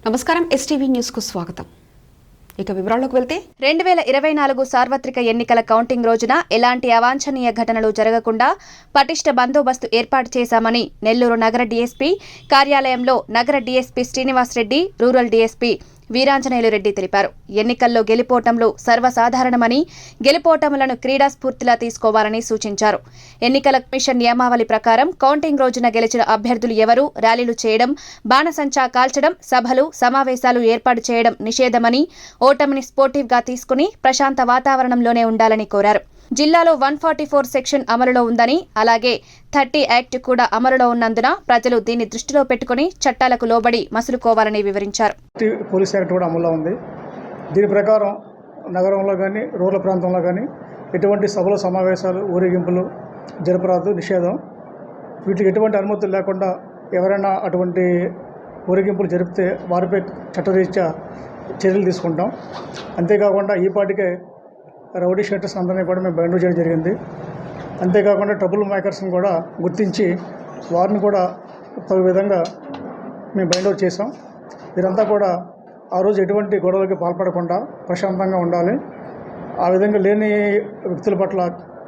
నమస్కారం STV news కు స్వాగతం. ఇక వివరాల్లోకి వెళ్తే 2024 సార్వత్రిక ఎన్నికల కౌంటింగ్ రోజున ఎలాంటి అవాంఛనీయ ఘటనలు జరగకుండా పటిష్ట బందోబస్తు ఏర్పాటు చేశామని నెల్లూరు నగర డీఎస్పీ కార్యాలయంలో నగర DSP Srinivas Reddy, rural DSP Veeranjaneyulu Reddy తెలిపారు. ఎన్నికల్లో గెలుపోటములు సర్వసాధారణమని, గెలుపోటములను క్రీడా స్ఫూర్తిలా తీసుకోవాలని సూచించారు. ఎన్నికల కమిషన్ నియమావళి ప్రకారం కౌంటింగ్ రోజున గెలిచిన అభ్యర్థులు ఎవరూ ర్యాలీలు చేయడం, బాణసంచా కాల్చడం, సభలు, సమావేశాలు ఏర్పాటు చేయడం నిషేధమని, ఓటమిని స్పోర్టివ్గా తీసుకుని ప్రశాంత వాతావరణంలోనే ఉండాలని కోరారు. జిల్లాలో 144 సెక్షన్ అమలులో ఉందని, అలాగే 30 యాక్ట్ కూడా అమలులో ఉన్నందున ప్రజలు దీన్ని దృష్టిలో పెట్టుకుని చట్టాలకు లోబడి మసులుకోవాలని వివరించారు. పోలీస్ యాక్ట్ కూడా అమల్లో ఉంది. దీని ప్రకారం నగరంలో కానీ రూరల్ ప్రాంతంలో కానీ ఎటువంటి సభలు, సమావేశాలు, ఊరేగింపులు జరపరాదు, నిషేధం. వీటికి ఎటువంటి అనుమతులు లేకుండా ఎవరైనా అటువంటి ఊరేగింపులు జరిపితే వారిపై చట్టరీత్యా చర్యలు తీసుకుంటాం. అంతేకాకుండా ఈ పాటికే రౌడీ షీటర్స్ అందరినీ కూడా మేము బైండ్ చేయడం జరిగింది. అంతేకాకుండా ట్రబుల్ మేకర్స్ని కూడా గుర్తించి వారిని కూడా తగు విధంగా మేము బైండ్ అవుట్ చేసాం. వీరంతా కూడా ఆ రోజు ఎటువంటి గొడవలకి పాల్పడకుండా ప్రశాంతంగా ఉండాలి. ఆ విధంగా లేని వ్యక్తుల పట్ల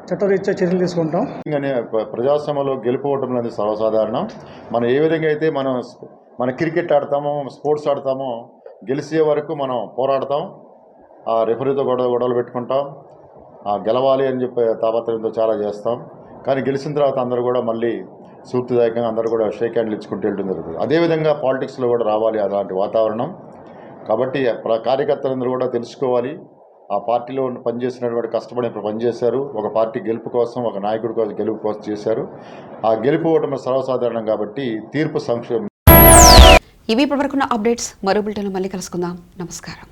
చట్టరీత్యా చర్యలు తీసుకుంటాం. ప్రజాస్వామ్యంలో గెలుపోవటం అనేది సర్వసాధారణం. మనం ఏ విధంగా అయితే మన క్రికెట్ ఆడతామో, స్పోర్ట్స్ ఆడతామో, గెలిచే వరకు మనం పోరాడతాం. ఆ రెఫరీతో గొడవలు పెట్టుకుంటాం. గెలవాలి అని చెప్పి తాపత్రయంతో చాలా చేస్తాం. కానీ గెలిచిన తర్వాత అందరూ కూడా మళ్ళీ స్ఫూర్తిదాయకంగా అందరూ కూడా షేక్ హ్యాండ్లు ఇచ్చుకుంటూ వెళ్ళడం జరుగుతుంది. అదేవిధంగా పాలిటిక్స్లో కూడా రావాలి అలాంటి వాతావరణం. కాబట్టి కార్యకర్తలందరూ కూడా తెలుసుకోవాలి. ఆ పార్టీలో పనిచేసినటువంటి కష్టపడి పనిచేశారు. ఒక పార్టీ గెలుపు కోసం, ఒక నాయకుడి కోసం గెలుపు కోసం చేశారు. ఆ గెలుపు ఓటమి సర్వసాధారణం కాబట్టి తీర్పు సంక్షేమం. ఇవి ఇప్పటివరకున్న అప్డేట్స్. మరో బులెటిన్లో మళ్ళీ కలుసుకుందాం. నమస్కారం.